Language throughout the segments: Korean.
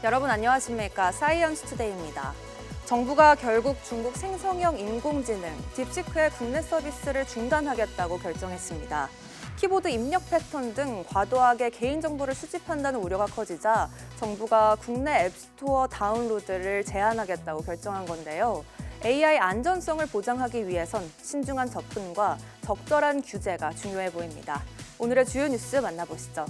여러분 안녕하십니까? 사이언스 투데이입니다. 정부가 결국 중국 생성형 인공지능 딥시크의 국내 서비스를 중단하겠다고 결정했습니다. 키보드 입력 패턴 등 과도하게 개인정보를 수집한다는 우려가 커지자 정부가 국내 앱스토어 다운로드를 제한하겠다고 결정한 건데요. AI 안전성을 보장하기 위해선 신중한 접근과 적절한 규제가 중요해 보입니다. 오늘의 주요 뉴스 만나보시죠.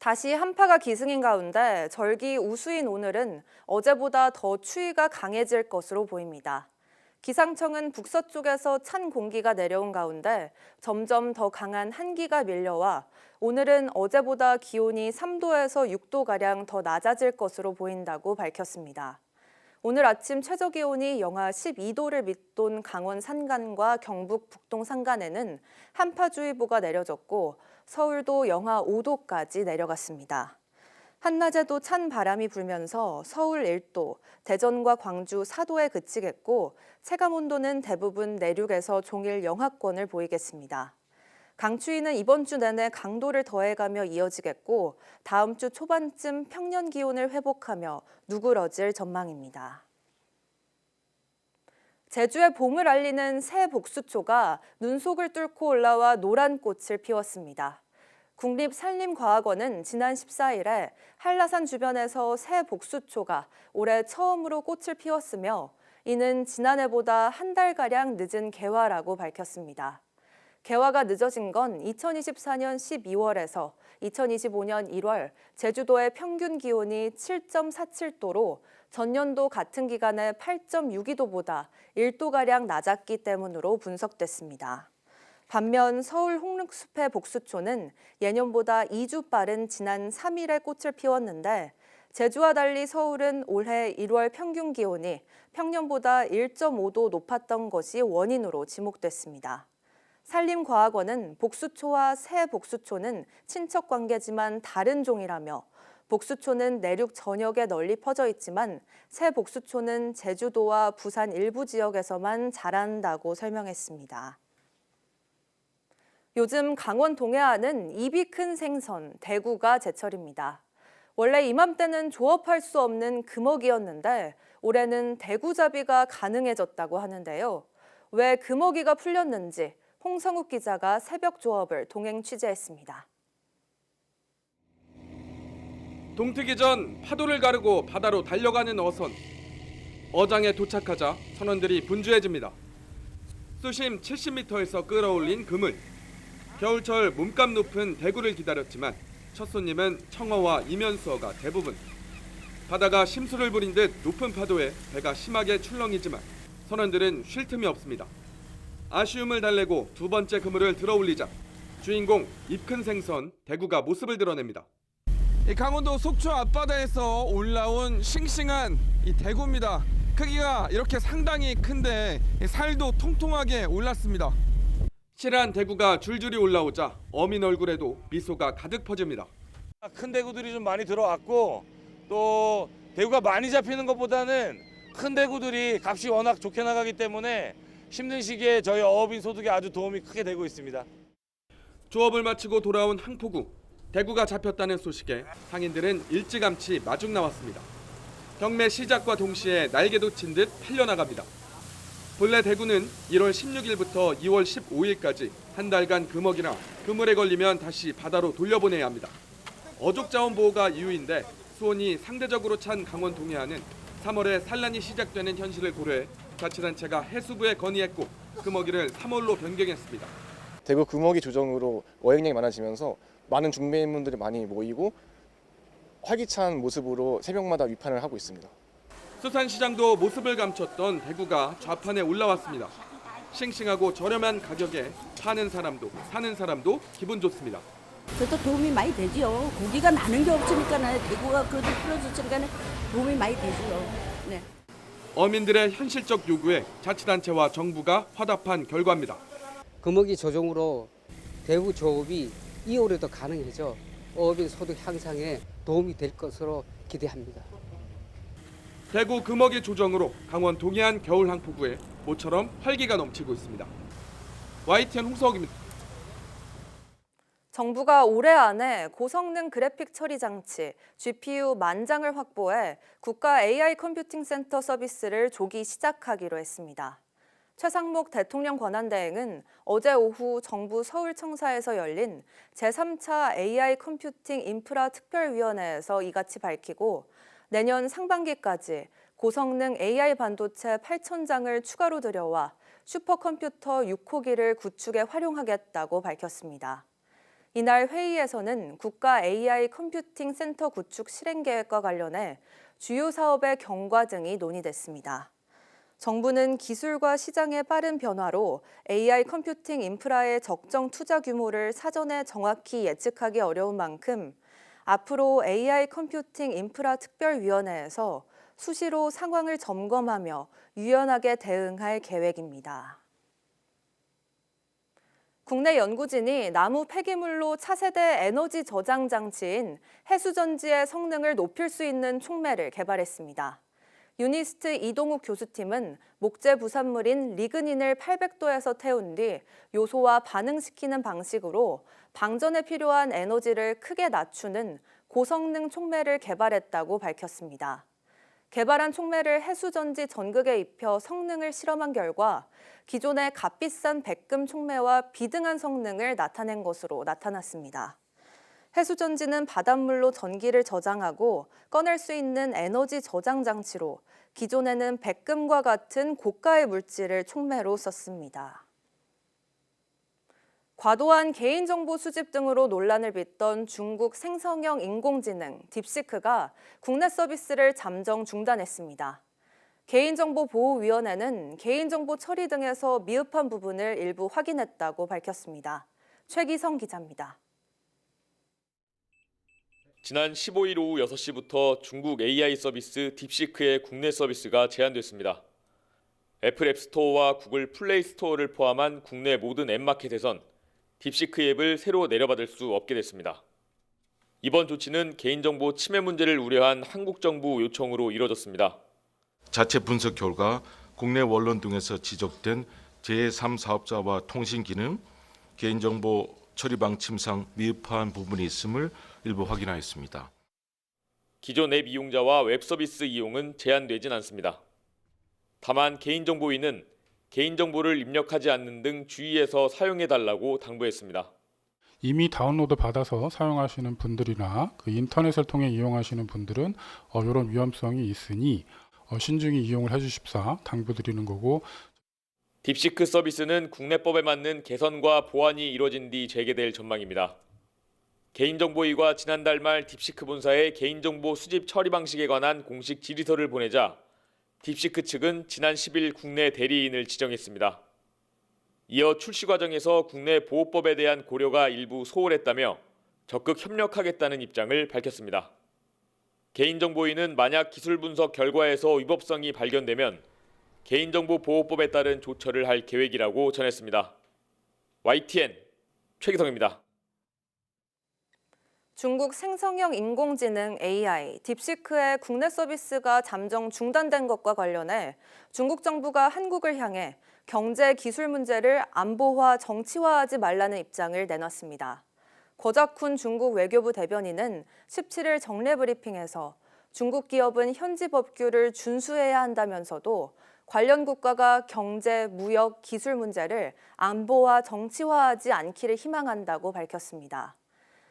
다시 한파가 기승인 가운데 절기 우수인 오늘은 어제보다 더 추위가 강해질 것으로 보입니다. 기상청은 북서쪽에서 찬 공기가 내려온 가운데 점점 더 강한 한기가 밀려와 오늘은 어제보다 기온이 3도에서 6도가량 더 낮아질 것으로 보인다고 밝혔습니다. 오늘 아침 최저기온이 영하 12도를 밑돈 강원 산간과 경북 북동 산간에는 한파주의보가 내려졌고 서울도 영하 5도까지 내려갔습니다. 한낮에도 찬 바람이 불면서 서울 1도, 대전과 광주 4도에 그치겠고 체감온도는 대부분 내륙에서 종일 영하권을 보이겠습니다. 강추위는 이번 주 내내 강도를 더해가며 이어지겠고 다음 주 초반쯤 평년 기온을 회복하며 누그러질 전망입니다. 제주의 봄을 알리는 새 복수초가 눈속을 뚫고 올라와 노란 꽃을 피웠습니다. 국립산림과학원은 지난 14일에 한라산 주변에서 새 복수초가 올해 처음으로 꽃을 피웠으며 이는 지난해보다 한 달가량 늦은 개화라고 밝혔습니다. 개화가 늦어진 건 2024년 12월에서 2025년 1월 제주도의 평균 기온이 7.47도로 전년도 같은 기간의 8.62도보다 1도가량 낮았기 때문으로 분석됐습니다. 반면 서울 홍릉숲의 복수초는 예년보다 2주 빠른 지난 3일에 꽃을 피웠는데 제주와 달리 서울은 올해 1월 평균 기온이 평년보다 1.5도 높았던 것이 원인으로 지목됐습니다. 산림과학원은 복수초와 새 복수초는 친척 관계지만 다른 종이라며 복수초는 내륙 전역에 널리 퍼져 있지만 새 복수초는 제주도와 부산 일부 지역에서만 자란다고 설명했습니다. 요즘 강원 동해안은 입이 큰 생선, 대구가 제철입니다. 원래 이맘때는 조업할 수 없는 금어기였는데 올해는 대구잡이가 가능해졌다고 하는데요. 왜 금어기가 풀렸는지 홍성욱 기자가 새벽 조업을 동행 취재했습니다. 동트기 전 파도를 가르고 바다로 달려가는 어선. 어장에 도착하자 선원들이 분주해집니다. 수심 70m에서 끌어올린 그물. 겨울철 몸값 높은 대구를 기다렸지만 첫 손님은 청어와 이면수어가 대부분. 바다가 심수를 부린 듯 높은 파도에 배가 심하게 출렁이지만 선원들은 쉴 틈이 없습니다. 아쉬움을 달래고 두 번째 그물을 들어올리자 주인공 입큰 생선 대구가 모습을 드러냅니다. 강원도 속초 앞바다에서 올라온 싱싱한 이 대구입니다. 크기가 이렇게 상당히 큰데 살도 통통하게 올랐습니다. 실한 대구가 줄줄이 올라오자 어민 얼굴에도 미소가 가득 퍼집니다. 큰 대구들이 좀 많이 들어왔고 또 대구가 많이 잡히는 것보다는 큰 대구들이 값이 워낙 좋게 나가기 때문에 힘든 시기에 저희 어업인 소득에 아주 도움이 크게 되고 있습니다. 조업을 마치고 돌아온 항포구. 대구가 잡혔다는 소식에 상인들은 일찌감치 마중 나왔습니다. 경매 시작과 동시에 날개도 친 듯 팔려나갑니다. 본래 대구는 1월 16일부터 2월 15일까지 한 달간 금어기나 그물에 걸리면 다시 바다로 돌려보내야 합니다. 어족자원 보호가 이유인데 수온이 상대적으로 찬 강원 동해안은 3월에 산란이 시작되는 현실을 고려해 자치단체가 해수부에 건의했고 금어기를 3월로 변경했습니다. 대구 금어기 조정으로 어획량이 많아지면서 많은 중매인분들이 많이 모이고 활기찬 모습으로 새벽마다 위판을 하고 있습니다. 수산시장도 모습을 감췄던 대구가 좌판에 올라왔습니다. 싱싱하고 저렴한 가격에 파는 사람도 사는 사람도 기분 좋습니다. 그래도 도움이 많이 되지요. 고기가 많은 게 없으니까 대구가 그래도 풀어줬으니까 도움이 많이 되지요. 네. 어민들의 현실적 요구에 자치단체와 정부가 화답한 결과입니다. 금어기 조정으로 대구 조업이 2월에도 가능해져 어업인 소득 향상에 도움이 될 것으로 기대합니다. 대구 금어기 조정으로 강원 동해안 겨울 항포구에 모처럼 활기가 넘치고 있습니다. YTN 홍석입니다. 정부가 올해 안에 고성능 그래픽 처리 장치 GPU 10,000장을 확보해 국가 AI 컴퓨팅 센터 서비스를 조기 시작하기로 했습니다. 최상목 대통령 권한대행은 어제 오후 정부 서울청사에서 열린 제3차 AI 컴퓨팅 인프라 특별위원회에서 이같이 밝히고 내년 상반기까지 고성능 AI 반도체 8,000장을 추가로 들여와 슈퍼컴퓨터 6호기를 구축에 활용하겠다고 밝혔습니다. 이날 회의에서는 국가 AI 컴퓨팅 센터 구축 실행 계획과 관련해 주요 사업의 경과 등이 논의됐습니다. 정부는 기술과 시장의 빠른 변화로 AI 컴퓨팅 인프라의 적정 투자 규모를 사전에 정확히 예측하기 어려운 만큼 앞으로 AI 컴퓨팅 인프라 특별위원회에서 수시로 상황을 점검하며 유연하게 대응할 계획입니다. 국내 연구진이 나무 폐기물로 차세대 에너지 저장 장치인 해수전지의 성능을 높일 수 있는 촉매를 개발했습니다. 유니스트 이동욱 교수팀은 목재 부산물인 리그닌을 800도에서 태운 뒤 요소와 반응시키는 방식으로 방전에 필요한 에너지를 크게 낮추는 고성능 촉매를 개발했다고 밝혔습니다. 개발한 촉매를 해수전지 전극에 입혀 성능을 실험한 결과 기존의 값비싼 백금 촉매와 비등한 성능을 나타낸 것으로 나타났습니다. 해수전지는 바닷물로 전기를 저장하고 꺼낼 수 있는 에너지 저장 장치로 기존에는 백금과 같은 고가의 물질을 촉매로 썼습니다. 과도한 개인정보 수집 등으로 논란을 빚던 중국 생성형 인공지능 딥시크가 국내 서비스를 잠정 중단했습니다. 개인정보보호위원회는 개인정보 처리 등에서 미흡한 부분을 일부 확인했다고 밝혔습니다. 최기성 기자입니다. 지난 15일 오후 6시부터 중국 AI 서비스 딥시크의 국내 서비스가 제한됐습니다. 애플 앱스토어와 구글 플레이 스토어를 포함한 국내 모든 앱마켓에선 딥시크 앱을 새로 내려받을 수 없게 됐습니다. 이번 조치는 개인정보 침해 문제를 우려한 한국 정부 요청으로 이뤄졌습니다. 자체 분석 결과 국내 원론 등에서 지적된 제3사업자와 통신 기능, 개인정보 처리 방침상 미흡한 부분이 있음을 일부 확인하였습니다. 기존 앱 이용자와 웹서비스 이용은 제한되진 않습니다. 다만 개인정보위는 개인정보를 입력하지 않는 등 주의해서 사용해달라고 당부했습니다. 이미 다운로드 받아서 사용하시는 분들이나 그 인터넷을 통해 이용하시는 분들은 이런 위험성이 있으니 신중히 이용을 해주십사 당부드리는 거고. 딥시크 서비스는 국내법에 맞는 개선과 보완이 이뤄진 뒤 재개될 전망입니다. 개인정보위가 지난달 말 딥시크 본사에 개인정보 수집 처리 방식에 관한 공식 질의서를 보내자 딥시크 측은 지난 10일 국내 대리인을 지정했습니다. 이어 출시 과정에서 국내 보호법에 대한 고려가 일부 소홀했다며 적극 협력하겠다는 입장을 밝혔습니다. 개인정보위는 만약 기술 분석 결과에서 위법성이 발견되면 개인정보보호법에 따른 조처를 할 계획이라고 전했습니다. YTN 최기성입니다. 중국 생성형 인공지능 AI 딥시크의 국내 서비스가 잠정 중단된 것과 관련해 중국 정부가 한국을 향해 경제 기술 문제를 안보화 정치화하지 말라는 입장을 내놨습니다. 거자쿤 중국 외교부 대변인은 17일 정례 브리핑에서 중국 기업은 현지 법규를 준수해야 한다면서도 관련 국가가 경제, 무역, 기술 문제를 안보화 정치화하지 않기를 희망한다고 밝혔습니다.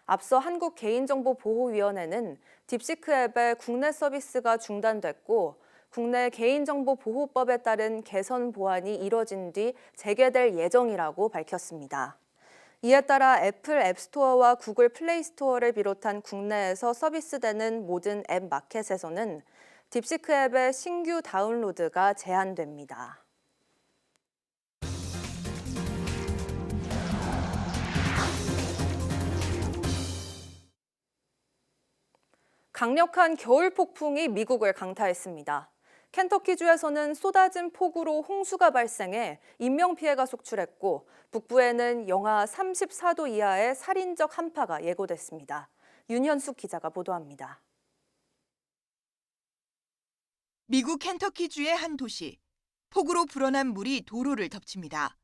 앞서 한국개인정보보호위원회는 딥시크 앱의 국내 서비스가 중단됐고 국내 개인정보보호법에 따른 개선 보완이 이뤄진 뒤 재개될 예정이라고 밝혔습니다. 이에 따라 애플 앱스토어와 구글 플레이스토어를 비롯한 국내에서 서비스되는 모든 앱 마켓에서는 딥시크 앱의 신규 다운로드가 제한됩니다. 강력한 겨울 폭풍이 미국을 강타했습니다. 켄터키주에서는 쏟아진 폭우로 홍수가 발생해 인명피해가 속출했고 북부에는 영하 34도 이하의 살인적 한파가 예고됐습니다. 윤현숙 기자가 보도합니다. 미국 켄터키주의 한 도시. 폭우로 불어난 물이 도로를 덮칩니다.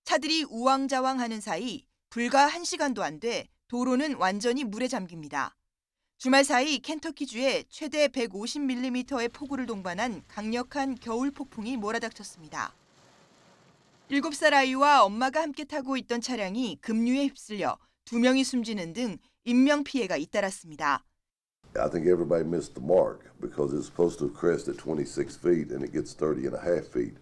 차들이 우왕좌왕하는 사이 불과 1시간도 안 돼 도로는 완전히 물에 잠깁니다. 주말 사이 켄터키주에 최대 150mm의 폭우를 동반한 강력한 겨울 폭풍이 몰아닥쳤습니다. 7살 아이와 엄마가 함께 타고 있던 차량이 급류에 휩쓸려 2명이 숨지는 등 인명피해가 잇따랐습니다. I think everybody missed the mark because it's supposed to crest at 26 feet and it gets 30.5 feet.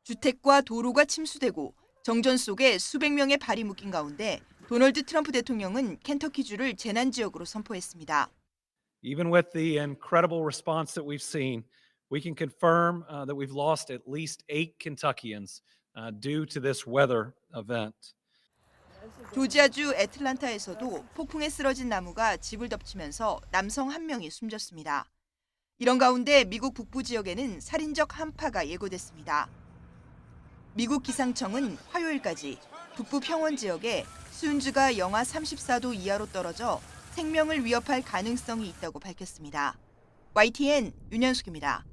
주택과 도로가 침수되고 정전 속에 수백 명의 발이 묶인 가운데 도널드 트럼프 대통령은 켄터키주를 재난지역으로 선포했습니다. Even with the incredible response that we've seen, we can confirm that we've lost at least 8 Kentuckians due to this weather event. 조지아주 애틀란타에서도 폭풍에 쓰러진 나무가 집을 덮치면서 남성 1명이 숨졌습니다. 이런 가운데 미국 북부 지역에는 살인적 한파가 예고됐습니다. 미국 기상청은 화요일까지 북부 평원 지역에 수온주가 영하 34도 이하로 떨어져 생명을 위협할 가능성이 있다고 밝혔습니다. YTN 윤현숙입니다.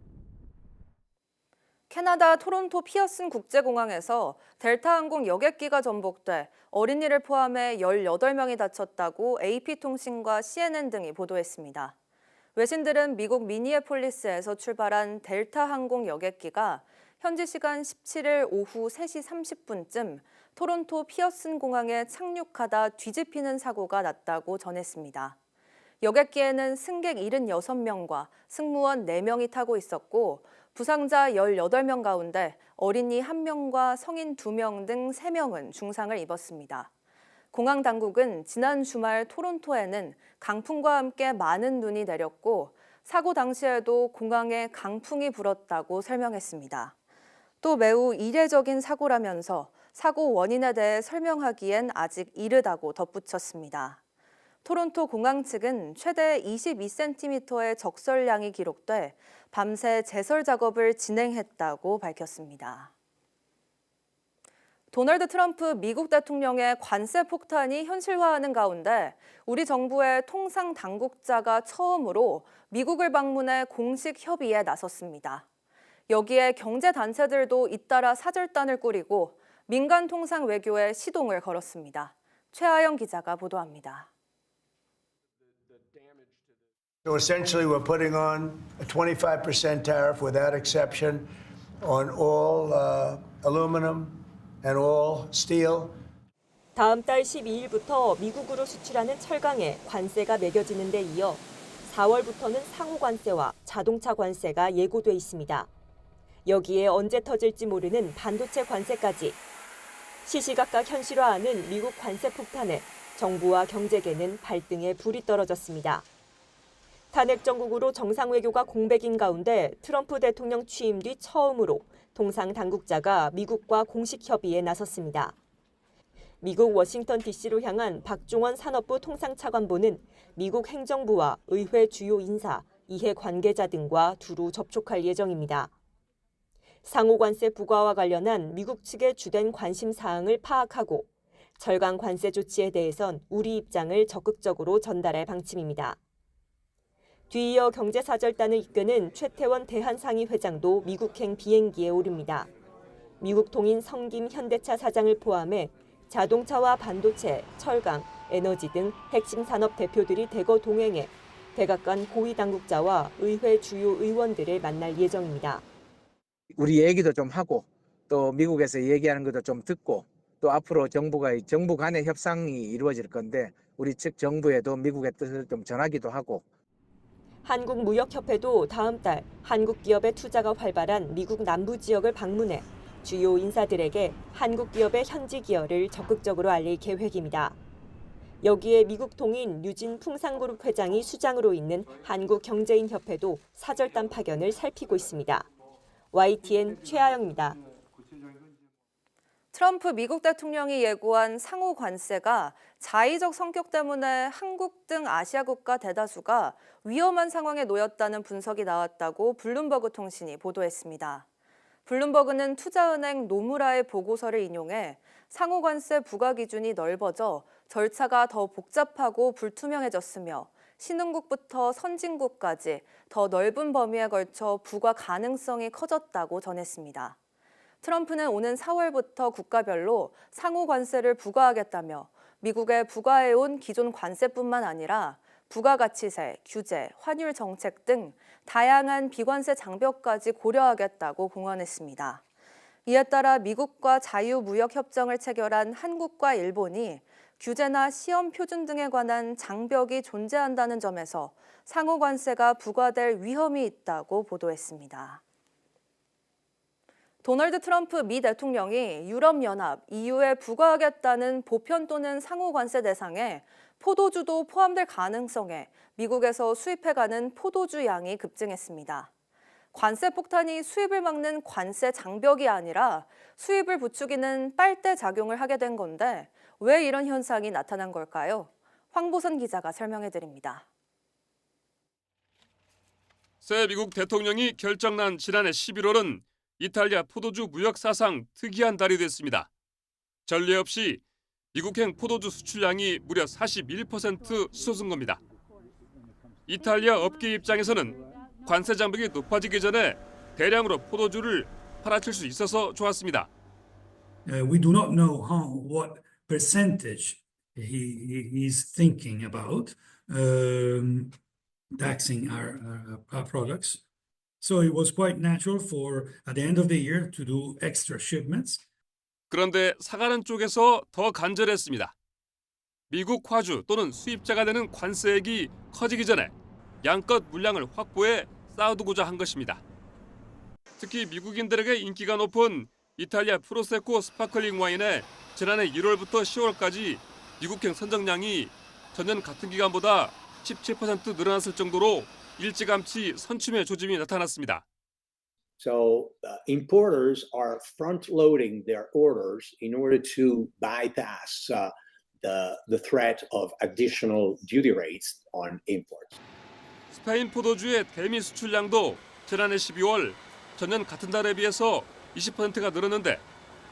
캐나다 토론토 피어슨 국제공항에서 델타 항공 여객기가 전복돼 어린이를 포함해 18명이 다쳤다고 AP통신과 CNN 등이 보도했습니다. 외신들은 미국 미니애폴리스에서 출발한 델타 항공 여객기가 현지 시간 17일 오후 3시 30분쯤 토론토 피어슨 공항에 착륙하다 뒤집히는 사고가 났다고 전했습니다. 여객기에는 승객 76명과 승무원 4명이 타고 있었고 부상자 18명 가운데 어린이 1명과 성인 2명 등 3명은 중상을 입었습니다. 공항 당국은 지난 주말 토론토에는 강풍과 함께 많은 눈이 내렸고 사고 당시에도 공항에 강풍이 불었다고 설명했습니다. 또 매우 이례적인 사고라면서 사고 원인에 대해 설명하기엔 아직 이르다고 덧붙였습니다. 토론토 공항 측은 최대 22cm의 적설량이 기록돼 밤새 제설 작업을 진행했다고 밝혔습니다. 도널드 트럼프 미국 대통령의 관세 폭탄이 현실화하는 가운데 우리 정부의 통상 당국자가 처음으로 미국을 방문해 공식 협의에 나섰습니다. 여기에 경제단체들도 잇따라 사절단을 꾸리고 민간 통상 외교에 시동을 걸었습니다. 최하영 기자가 보도합니다. So essentially we're putting on a 25% tariff without exception on all aluminum and all steel. 다음 달 12일부터 미국으로 수출하는 철강에 관세가 매겨지는 데 이어 4월부터는 상호 관세와 자동차 관세가 예고돼 있습니다. 여기에 언제 터질지 모르는 반도체 관세까지 시시각각 현실화하는 미국 관세 폭탄에 정부와 경제계는 발등에 불이 떨어졌습니다. 탄핵 정국으로 정상 외교가 공백인 가운데 트럼프 대통령 취임 뒤 처음으로 통상 당국자가 미국과 공식 협의에 나섰습니다. 미국 워싱턴 DC로 향한 박종원 산업부 통상차관보는 미국 행정부와 의회 주요 인사, 이해 관계자 등과 두루 접촉할 예정입니다. 상호관세 부과와 관련한 미국 측의 주된 관심 사항을 파악하고 철강 관세 조치에 대해선 우리 입장을 적극적으로 전달할 방침입니다. 뒤이어 경제사절단을 이끄는 최태원 대한상의 회장도 미국행 비행기에 오릅니다. 미국 통인 성김 현대차 사장을 포함해 자동차와 반도체, 철강, 에너지 등 핵심 산업 대표들이 대거 동행해 백악관 고위 당국자와 의회 주요 의원들을 만날 예정입니다. 우리 얘기도 좀 하고 또 미국에서 얘기하는 것도 좀 듣고 또 앞으로 정부 간의 협상이 이루어질 건데 우리 측 정부에도 미국의 뜻을 좀 전하기도 하고. 한국무역협회도 다음 달 한국 기업의 투자가 활발한 미국 남부 지역을 방문해 주요 인사들에게 한국 기업의 현지 기여를 적극적으로 알릴 계획입니다. 여기에 미국 통인 류진 풍산그룹 회장이 수장으로 있는 한국경제인협회도 사절단 파견을 살피고 있습니다. YTN 최아영입니다. 트럼프 미국 대통령이 예고한 상호 관세가 자의적 성격 때문에 한국 등 아시아 국가 대다수가 위험한 상황에 놓였다는 분석이 나왔다고 블룸버그 통신이 보도했습니다. 블룸버그는 투자은행 노무라의 보고서를 인용해 상호 관세 부과 기준이 넓어져 절차가 더 복잡하고 불투명해졌으며 신흥국부터 선진국까지 더 넓은 범위에 걸쳐 부과 가능성이 커졌다고 전했습니다. 트럼프는 오는 4월부터 국가별로 상호 관세를 부과하겠다며 미국에 부과해온 기존 관세뿐만 아니라 부가가치세, 규제, 환율 정책 등 다양한 비관세 장벽까지 고려하겠다고 공언했습니다. 이에 따라 미국과 자유무역협정을 체결한 한국과 일본이 규제나 시험 표준 등에 관한 장벽이 존재한다는 점에서 상호 관세가 부과될 위험이 있다고 보도했습니다. 도널드 트럼프 미 대통령이 유럽연합, EU에 부과하겠다는 보편 또는 상호 관세 대상에 포도주도 포함될 가능성에 미국에서 수입해가는 포도주 양이 급증했습니다. 관세 폭탄이 수입을 막는 관세 장벽이 아니라 수입을 부추기는 빨대 작용을 하게 된 건데 왜 이런 현상이 나타난 걸까요? 황보선 기자가 설명해 드립니다. 새 미국 대통령이 결정난 지난해 11월은 이탈리아 포도주 무역 사상 특이한 달이 됐습니다. 전례 없이 미국행 포도주 수출량이 무려 41% 솟은 겁니다. 이탈리아 업계 입장에서는 관세 장벽이 높아지기 전에 대량으로 포도주를 팔아칠 수 있어서 좋았습니다. We do not know what percentage he is thinking about taxing our products. So it was quite natural for at the end of the year to do extra shipments. 그런데 사가는 쪽에서 더 간절했습니다. 미국 화주 또는 수입자가 내는 관세액이 커지기 전에 양껏 물량을 확보해 쌓아두고자 한 것입니다. 특히 미국인들에게 인기가 높은 이탈리아 프로세코 스파클링 와인의 지난해 1월부터 10월까지 미국행 선정량이 전년 같은 기간보다 17% 늘어났을 정도로 일찌감치 선춤의 조짐이 나타났습니다. So importers are front-loading their orders in order to bypass the threat of additional duty rates on imports. 스페인 포도주의 대미 수출량도 지난해 12월 전년 같은 달에 비해서 20%가 늘었는데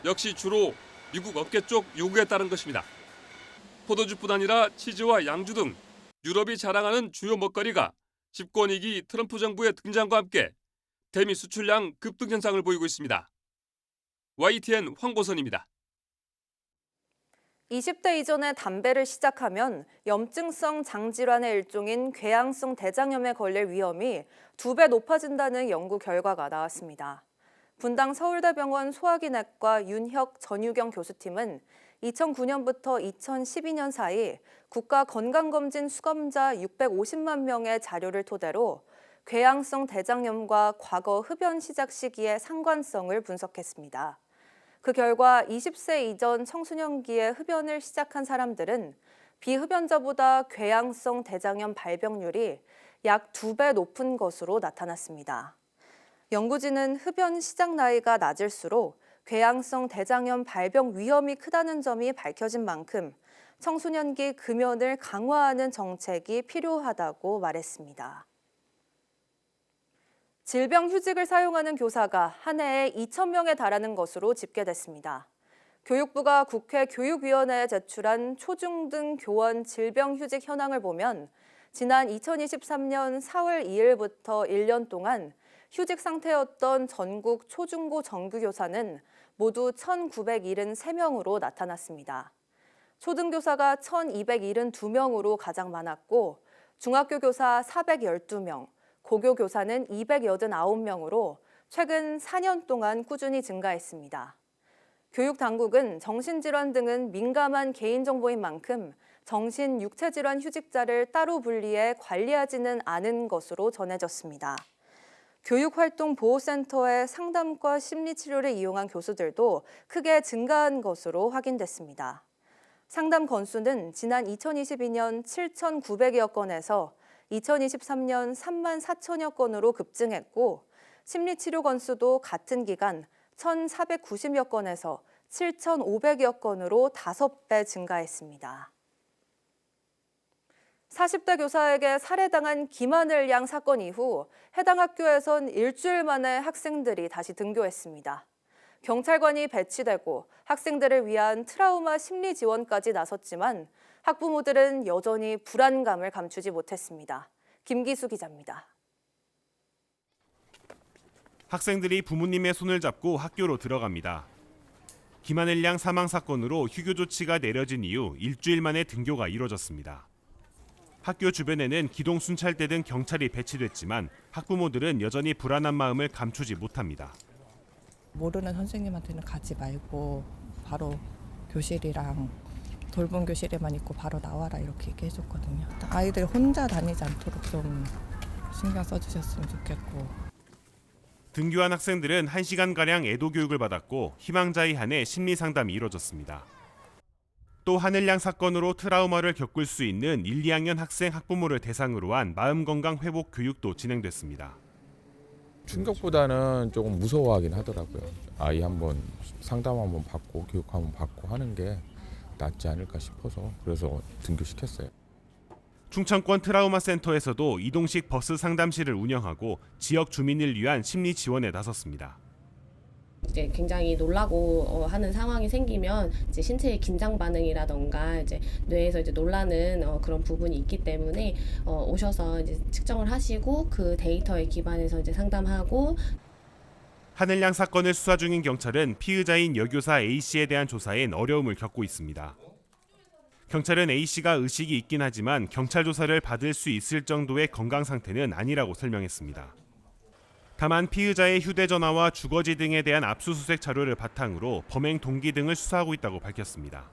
역시 주로 미국 업계 쪽 요구에 따른 것입니다. 포도주뿐 아니라 치즈와 양주 등 유럽이 자랑하는 주요 먹거리가 집권 2기 트럼프 정부의 등장과 함께 대미 수출량 급등 현상을 보이고 있습니다. YTN 황보선입니다. 20대 이전에 담배를 시작하면 염증성 장질환의 일종인 궤양성 대장염에 걸릴 위험이 2배 높아진다는 연구 결과가 나왔습니다. 분당 서울대병원 소화기내과 윤혁 전유경 교수팀은 2009년부터 2012년 사이 국가건강검진 수검자 650만 명의 자료를 토대로 궤양성 대장염과 과거 흡연 시작 시기의 상관성을 분석했습니다. 그 결과 20세 이전 청소년기에 흡연을 시작한 사람들은 비흡연자보다 궤양성 대장염 발병률이 약 2배 높은 것으로 나타났습니다. 연구진은 흡연 시작 나이가 낮을수록 궤양성 대장염 발병 위험이 크다는 점이 밝혀진 만큼 청소년기 금연을 강화하는 정책이 필요하다고 말했습니다. 질병휴직을 사용하는 교사가 한 해에 2,000명에 달하는 것으로 집계됐습니다. 교육부가 국회 교육위원회에 제출한 초중등 교원 질병휴직 현황을 보면 지난 2023년 4월 2일부터 1년 동안 휴직 상태였던 전국 초중고 정규교사는 모두 1,973명으로 나타났습니다. 초등교사가 1,272명으로 가장 많았고 중학교 교사 412명, 고교 교사는 289명으로 최근 4년 동안 꾸준히 증가했습니다. 교육당국은 정신질환 등은 민감한 개인정보인 만큼 정신, 육체질환 휴직자를 따로 분리해 관리하지는 않은 것으로 전해졌습니다. 교육활동보호센터의 상담과 심리치료를 이용한 교수들도 크게 증가한 것으로 확인됐습니다. 상담 건수는 지난 2022년 7,900여 건에서 2023년 3만 4천여 건으로 급증했고 심리치료 건수도 같은 기간 1,490여 건에서 7,500여 건으로 5배 증가했습니다. 40대 교사에게 살해당한 김하늘 양 사건 이후 해당 학교에선 일주일 만에 학생들이 다시 등교했습니다. 경찰관이 배치되고 학생들을 위한 트라우마 심리 지원까지 나섰지만 학부모들은 여전히 불안감을 감추지 못했습니다. 김기수 기자입니다. 학생들이 부모님의 손을 잡고 학교로 들어갑니다. 김하늘 양 사망 사건으로 휴교 조치가 내려진 이후 일주일 만에 등교가 이뤄졌습니다. 학교 주변에는 기동 순찰대 등 경찰이 배치됐지만 학부모들은 여전히 불안한 마음을 감추지 못합니다. 모르는 선생님한테는 가지 말고 바로 교실이랑 돌봄 교실에만 있고 바로 나와라 이렇게 얘기해줬거든요. 아이들 혼자 다니지 않도록 좀 신경 써주셨으면 좋겠고. 등교한 학생들은 1시간가량 애도 교육을 받았고 희망자에 한해 심리 상담이 이뤄졌습니다. 또 하늘양 사건으로 트라우마를 겪을 수 있는 1, 2학년 학생 학부모를 대상으로 한 마음건강 회복 교육도 진행됐습니다. 충격보다는 조금 무서워하긴 하더라고요. 아이 한번 상담 한번 받고 교육 한번 받고 하는 게 낫지 않을까 싶어서 그래서 등교시켰어요. 충청권 트라우마 센터에서도 이동식 버스 상담실을 운영하고 지역 주민을 위한 심리 지원에 나섰습니다. 이제 굉장히 놀라고 하는 상황이 생기면 이제 신체의 긴장 반응이라던가 이제 뇌에서 이제 놀라는 그런 부분이 있기 때문에 오셔서 이제 측정을 하시고 그 데이터에 기반해서 이제 상담하고. 하늘양 사건을 수사 중인 경찰은 피의자인 여교사 A씨에 대한 조사엔 어려움을 겪고 있습니다. 경찰은 A씨가 의식이 있긴 하지만 경찰 조사를 받을 수 있을 정도의 건강 상태는 아니라고 설명했습니다. 다만 피의자의 휴대전화와 주거지 등에 대한 압수수색 자료를 바탕으로 범행 동기 등을 수사하고 있다고 밝혔습니다.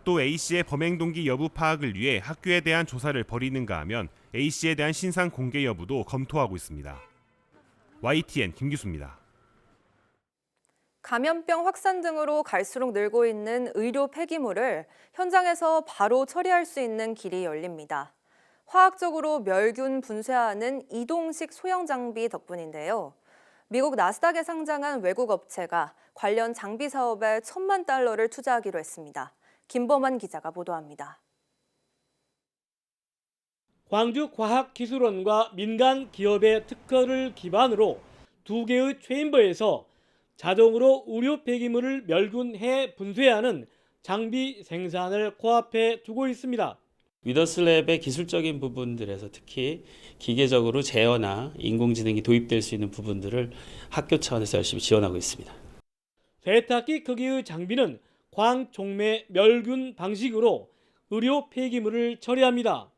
또 A씨의 범행 동기 여부 파악을 위해 학교에 대한 조사를 벌이는가 하면 A씨에 대한 신상 공개 여부도 검토하고 있습니다. YTN 김기수입니다. 감염병 확산 등으로 갈수록 늘고 있는 의료 폐기물을 현장에서 바로 처리할 수 있는 길이 열립니다. 화학적으로 멸균 분쇄하는 이동식 소형 장비 덕분인데요. 미국 나스닥에 상장한 외국 업체가 관련 장비 사업에 $1,000만 투자하기로 했습니다. 김범환 기자가 보도합니다. 광주과학기술원과 민간 기업의 특허를 기반으로 2개의 체인버에서 자동으로 의료 폐기물을 멸균해 분쇄하는 장비 생산을 코앞에 두고 있습니다. 위더슬랩의 기술적인 부분들에서 특히 기계적으로 제어나 인공지능이 도입될 수 있는 부분들을 학교 차원에서 열심히 지원하고 있습니다. 세탁기 크기의 장비는 광촉매 멸균 방식으로 의료 폐기물을 처리합니다.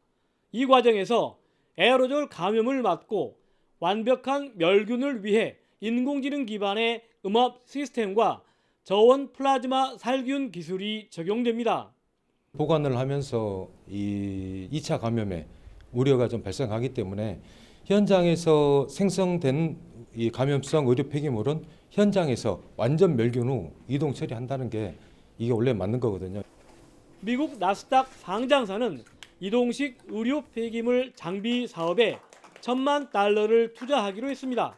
이 과정에서 에어로졸 감염을 막고 완벽한 멸균을 위해 인공지능 기반의 음압 시스템과 저온 플라즈마 살균 기술이 적용됩니다. 보관을 하면서 이 2차 감염의 우려가 좀 발생하기 때문에 현장에서 생성된 이 감염성 의료 폐기물은 현장에서 완전 멸균 후 이동 처리한다는 게 이게 원래 맞는 거거든요. 미국 나스닥 상장사는 이동식 의료 폐기물 장비 사업에 $1,000만 투자하기로 했습니다.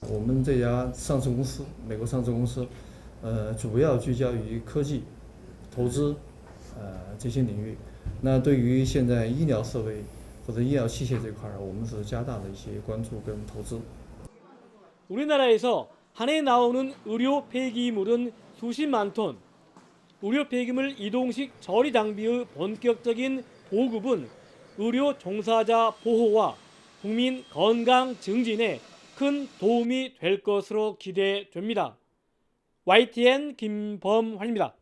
我们这家上市公司，美国上市公司，主要聚焦于科技、投资，这些领域。那对于现在医疗设备或者医疗器械这块，我们是加大了一些关注跟投资。 우리나라에서 한 해 나오는 의료 폐기물은 수십만 톤. 의료 폐기물 이동식 처리 장비의 본격적인 보급은 의료 종사자 보호와 국민 건강 증진에 큰 도움이 될 것으로 기대됩니다. YTN 김범환입니다.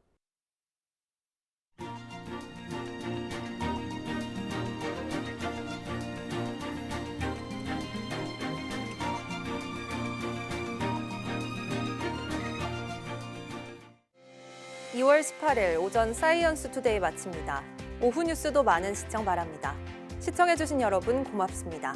(2월 18일) 오전 사이언스 투데이 마칩니다. 오후 뉴스도 많은 시청 바랍니다. 시청해주신 여러분 고맙습니다.